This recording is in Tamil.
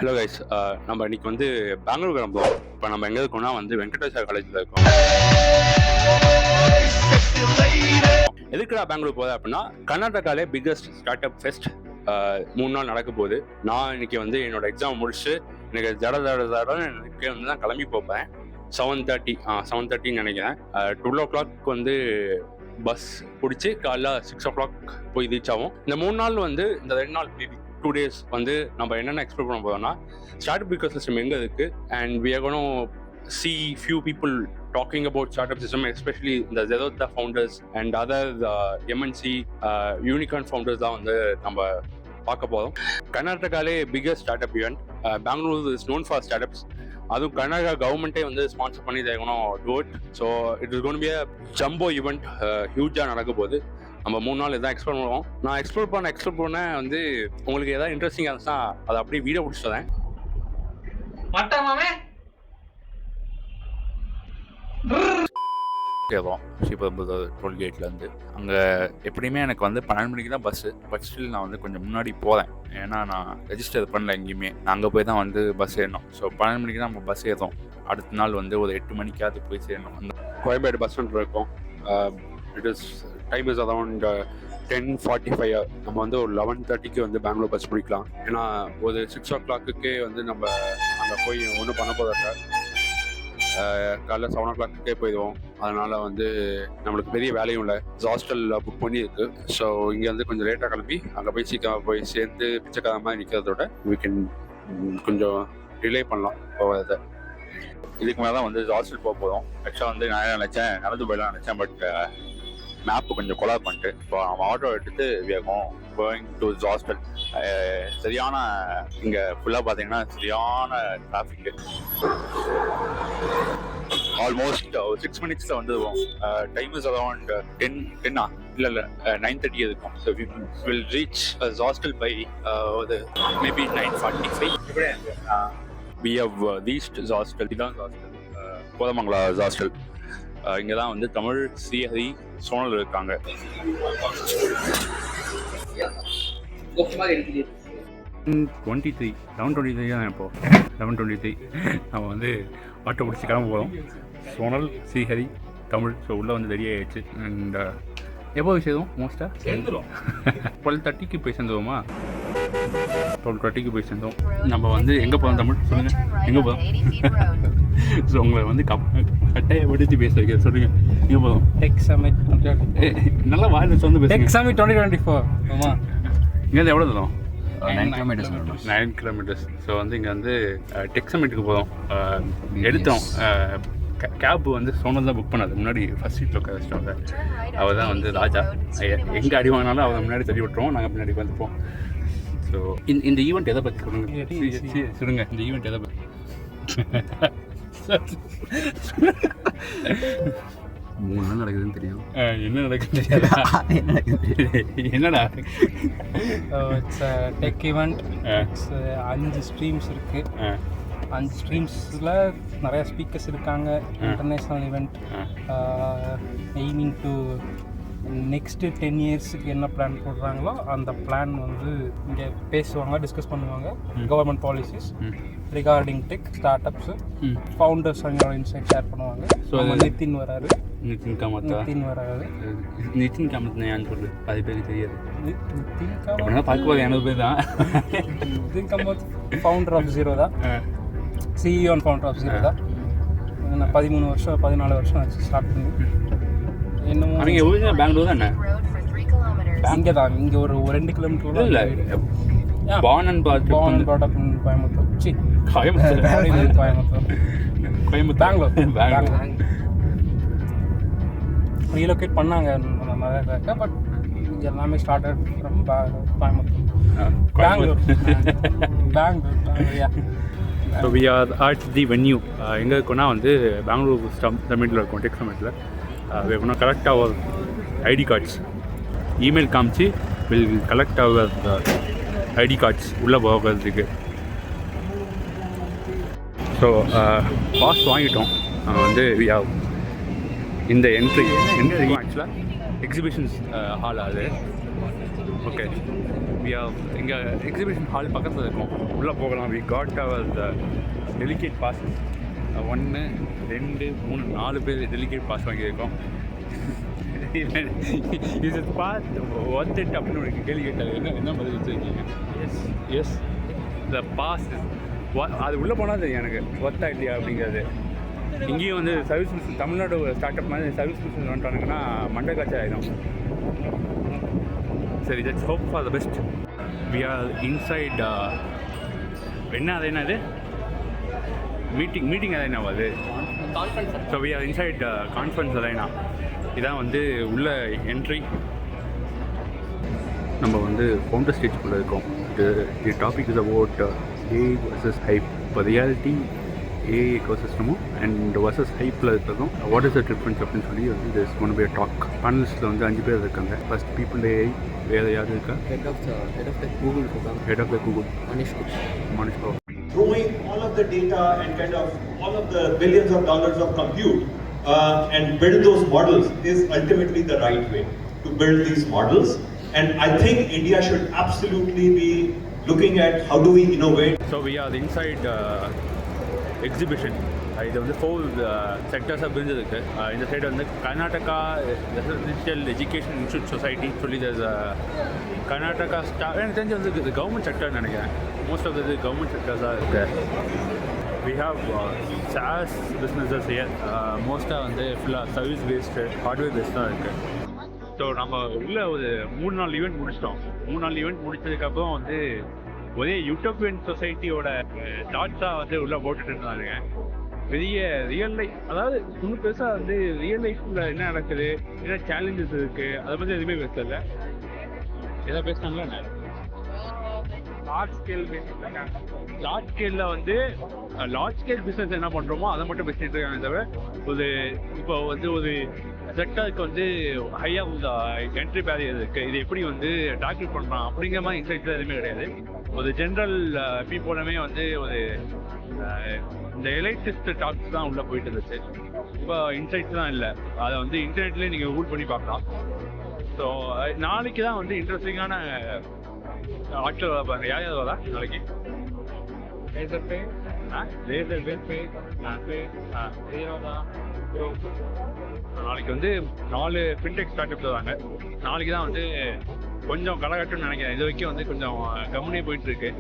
ஹலோ கைஸ், நம்ம இன்னைக்கு வந்து பெங்களூர் கிளம்புவோம். இப்போ நம்ம எங்கே இருக்கோம்னா வந்து வெங்கடேஸ்வரா காலேஜில் இருக்கோம். எதுக்குடா பெங்களூர் போகுது அப்படின்னா, கர்நாடகாலே பிக்கஸ்ட் ஸ்டார்ட் அப் ஃபெஸ்ட் 3 நாள் நடக்க போகுது. நான் இன்னைக்கு வந்து என்னோட எக்ஸாம் முடிச்சு எனக்கு எனக்கு வந்து தான் கிளம்பி போப்பேன். 7:30 நினைக்கிறேன். 12 o'clock வந்து பஸ் பிடிச்சி காலைல 6 o'clock போய் ரீச் ஆகும். இந்த 3 நாள் வந்து இந்த 2 நாள் மேபி 2 days வந்து நம்ம என்னென்ன எக்ஸ்ப்ளோர் பண்ண போறோம்னா, ஸ்டார்ட் அப் இக்கோசிஸ்டம் எங்கே இருக்கு, and we are going to see few people talking about startup system, especially the Zedota founders and other MNC unicorn founders தான் வந்து நம்ம பார்க்க போகிறோம். கர்நாடகாலே biggest start up event. Bengaluru is known for start ups. அதுவும் கர்நாடகா கவர்மெண்ட்டே வந்து ஸ்பான்சர் பண்ணி தேங்கணும் to it. So it is gonna be a jumbo event. ஹியூஜாக நடக்க போகுது. நம்ம 3 நாள் இதான் எக்ஸ்ப்ளோர் பண்ணுவோம். நான் எக்ஸ்ப்ளோர் பண்ண வந்து உங்களுக்கு எதாவது இன்ட்ரெஸ்டிங்காக இருந்துச்சுன்னா அதை அப்படியே வீடியோ பிடிச்சிட்டேன். ஏதோம் ஸ்ரீபெரும்புதூர் டோல்கேட்லேருந்து அங்கே எப்படியுமே எனக்கு வந்து 12 மணிக்கு தான் பஸ்ஸு. பட் ஸ்டில் நான் வந்து கொஞ்சம் முன்னாடி போகிறேன். ஏன்னா நான் ரெஜிஸ்டர் பண்ணல எங்கேயுமே. நான் அங்கே போய் தான் வந்து பஸ் ஏறணும். ஸோ 12 மணிக்கு தான் நம்ம பஸ் ஏறோம். அடுத்த நாள் வந்து ஒரு 8 மணிக்காவது போய் சேரணும். அந்த கோயம்பேடு பஸ் ஸ்டாண்ட் இருக்கும். Time is around 10:45. நம்ம வந்து ஒரு 11:30 வந்து பெங்களூர் பஸ் பிடிக்கலாம். ஏன்னா ஒரு 6 o'clock வந்து நம்ம அங்கே போய் ஒன்றும் பண்ண போதாங்க. காலைல 7 o'clock போயிடுவோம். அதனால் வந்து நம்மளுக்கு பெரிய வேலையும் இல்லை. ஹாஸ்டல் புக் பண்ணி இருக்கு. ஸோ இங்கே வந்து கொஞ்சம் லேட்டாக கிளம்பி அங்கே போய் சீக்கிரம் போய் சேர்ந்து பிச்சைக்கார மாதிரி நிற்கிறதோட வீக்கெண்ட் கொஞ்சம் டிலே பண்ணலாம் போகிறத. இதுக்கு மேலே தான் வந்து ஹாஸ்டல் போக போதும். ஆக்சுவலாக வந்து நான் நினச்சேன் நடந்து போயிடலாம் நினச்சேன். பட் மேப்பு கொஞ்சம் கொலாப் பண்ணிட்டு இப்போ அவன் ஆட்டோ எடுத்துட்டு கோயிங் டு ஹாஸ்டல். சரியான இங்கே ஃபுல்லாக பார்த்தீங்கன்னா சரியான டிராஃபிக்கு. ஆல்மோஸ்ட் 6 minutes வந்துடுவோம். டைம் இஸ் அரௌண்ட் 10 இல்லை 9:30 இருக்கும். So will reach hostel by maybe 9:45. we have reached hostel. இதான் ஹாஸ்டல், கோதமங்கலா ஹாஸ்டல். இங்கே தான் வந்து தமிழ், ஸ்ரீஹரி, சோனல் இருக்காங்க. 11:23 தான் இப்போ 11:23 நம்ம வந்து ஆட்டோ பிடிச்சி கிளம்ப போகிறோம். சோனல், ஸ்ரீஹரி, தமிழ். ஸோ உள்ளே வந்து ரெடி ஆகிடுச்சு. அண்ட் எப்போ போய் சேர்ந்தோம்? மோஸ்ட்டாக 12:30 போய் சேர்ந்துவோமா? 12:30 போய் சேர்ந்தோம். நம்ம வந்து எங்கே போகிறோம்? தமிழ் சொல்லுங்கள், எங்கே போகிறோம்? ஸோ உங்களை வந்து கட்டையை படித்து பேச வைக்க சொல்லுங்கள். எங்கே போகிறோம்? Tech summit. நல்லா வாயில் வந்து பேசுங்க. Tech summit 2024. ஆமாம். இங்கேருந்து எவ்வளோ தூரம்? 9 kilometers. ஸோ வந்து இங்கே வந்து டெக் சமிட்டுக்கு போகிறோம். எடுத்தோம் கேப் வந்து சோனல் தான் புக் பண்ணது. முன்னாடி ஃபர்ஸ்ட் சீட்டில் உட்கார வச்சிட்டோங்க. அவள் தான் வந்து ராஜா. எங்கே அடி வாங்கினாலும் அவள் முன்னாடி தள்ளி விட்டுருவோம், நாங்கள் பின்னாடி வந்துப்போம். ஸோ இந்த ஈவெண்ட் எதை பற்றி சொல்லுங்க. இந்த ஈவெண்ட் எதை பற்றி? 3 நாள் நடக்குதுன்னு தெரியும். என்ன நடக்குது என்னடா? It's tech event. 5 ஸ்ட்ரீம்ஸ் இருக்குது. 5 ஸ்ட்ரீம்ஸில் நிறையா ஸ்பீக்கர்ஸ் இருக்காங்க. International event. Aiming to next 10 yearsக்கு என்ன பிளான் போடுறாங்களோ அந்த பிளான் வந்து இங்கே பேசுவாங்க, டிஸ்கஸ் பண்ணுவாங்க. Government policies regarding tech, start ups, founders அவங்களோட இன்சைட் ஷேர் பண்ணுவாங்க. ஸோ நிதின் வராரு. நிதின் வராது. நிதின் காமத் ஏன்னு சொல்லு, அது பேர் தெரியாது. நிதின் காமத் பார்க்கும்போது எனது பேர் தான். Nithin Kamath founder of Zerodha. CEO and founder of Zerodha. 14 வருஷம் ஆச்சு ஸ்டார்ட் பண்ணி. என்னமோ அவங்க பெங்களூர் தானே? இங்கே தான். இங்கே ஒரு 2 kilometer இல்லை. Born and brought up in Coimbatore. Bangalore relocate பண்ணாங்க நிறைய பேருக்கு. பட் எல்லாமே started from Coimbatore. Bangalore. So we are at the venue. எங்கே இருக்கோன்னா வந்து பெங்களூர் சமிட்டில் இருக்கும். டெக் சமிட்டில் வேணும்னா collect our ID cards email காமிச்சு will collect our ID cards உள்ளே போகிறதுக்கு. ஸோ பாஸ் வாங்கிட்டோம். வந்து வி ஹவ் இந்த என்ட்ரி ஆக்சுவலாக எக்ஸிபிஷன்ஸ் ஹால் அது. ஓகே, வி இங்கே எக்ஸிபிஷன் ஹால் பக்கத்தில் இருக்கும், உள்ளே போகலாம். We got our delegate pass. 1 2 3 4 பேர் டெலிகேட் பாஸ் வாங்கியிருக்கோம். இது பாஸ் ஒர்த் இட் அப்படின்னு ஒரு கேள்வி கேட்டால் என்ன பதில் வச்சுருக்கீங்க? எஸ் த பாஸ் அது உள்ளே போனால் தெரியும் எனக்கு ஒர்த்தா இல்லையா அப்படிங்கிறது. இங்கேயும் வந்து service business, Tamil Nadu start up மாதிரி சர்வீஸ் பிஸ்னஸ் வந்துட்டானுங்கன்னா மண்டை காய்ச்சல் ஆகிடும். சரி, just hope for the best. We are inside என்ன அது என்னது மீட்டிங் அது என்ன அது? So we are inside conference அலைனா. இதான் வந்து உள்ள என்ட்ரி. நம்ம வந்து ஃபவுண்டர் ஸ்டேஜ்குள்ளே இருக்கோம். The topic is about AI versus hype. இப்போ ரியாலிட்டி ஏஐ எக்கோசிஸ்டமும் அண்ட் வர்சஸ் ஹைப்பில் இருக்கிறதும் வாட் இஸ் த டிஃப்ரென்ஸ் அப்படின்னு சொல்லி வந்து திஸ் ஒன் பை டாக். பேனலிஸ்ட்டில் வந்து 5 பேர் இருக்காங்க. ஃபர்ஸ்ட் பீப்புள் ஏஐ, வேறு யார் இருக்கா? Head of the Google Manish. Throwing all of the data and kind of all of the billions of dollars of compute and build those models is ultimately the right way to build these models. And I think India should absolutely be looking at how do we innovate. So we are inside exhibition. இது வந்து 4 செக்டர்ஸாக பிரிஞ்சிருக்கு. இந்த சைடு வந்து Karnataka residential education institute society சொல்லி கர்நாடகா எனக்கு தெரிஞ்சு வந்து இது கவர்மெண்ட் செக்டர்னு நினைக்கிறேன். மோஸ்ட் ஆஃப் இது கவர்மெண்ட் செக்டர்ஸாக இருக்குது. We have SaaS businesses here. மோஸ்ட்டாக வந்து ஃபுல்லாக சர்வீஸ் பேஸ்டு, ஹார்ட்வேர் பேஸ்ட் தான் இருக்குது. ஸோ நம்ம உள்ள ஒரு 3 நாள் ஈவெண்ட் முடிச்சிட்டோம். 3 நாள் ஈவெண்ட் முடிச்சதுக்கப்புறம் வந்து ஒரே யூட்டோப்பியன் சொசைட்டியோட டாட்ஸாக வந்து உள்ளே போட்டுட்டு இருந்தாங்க. பெரிய ரியல் லைஃப், அதாவது இன்னும் பெருசாக வந்து ரியல் லைஃப்பில் என்ன நடக்குது, என்ன சேலஞ்சஸ் இருக்குது, அதை பற்றி எதுவுமே பேசல. எதாவது பேசினாங்களா என்ன? லார்ஜ் ஸ்கேலில் வந்து லார்ஜ் ஸ்கேல் பிஸ்னஸ் என்ன பண்ணுறோமோ அதை மட்டும் பேசிட்டு இருக்காங்க. தவிர இப்போ வந்து ஒரு செக்டருக்கு வந்து ஹையாக என்ட்ரி பேரியர் இருக்குது, இது எப்படி வந்து டாக்டர் பண்ணலாம் அப்படிங்கிற மாதிரி இன்சைட்ஸ் எதுவுமே கிடையாது. ஒரு ஜென்ரல் பீப்புளுமே வந்து ஒரு இந்த எலைட்டிஸ்ட் டாக்ஸ் தான் உள்ளே போயிட்டு இருந்துச்சு. இப்போ இன்சைட்ஸ் தான் இல்லை, அதை வந்து இன்டர்நெட்லேயே நீங்கள் கூகுள் பண்ணி பார்க்கலாம். ஸோ நாளைக்கு தான் வந்து இன்ட்ரெஸ்டிங்கான ஆட்கள் வரப்பாங்க. யார் வரா நாளைக்கு? நாளைக்கு வந்து 4 ஃபின்டெக் ஸ்டார்ட் அப் வருவாங்க. நாளைக்கு தான் வந்து கொஞ்சம் கலகட்டுன்னு நினைக்கிறேன். இது வரைக்கும் வந்து கொஞ்சம் கம்முனே போயிட்டு இருக்கு.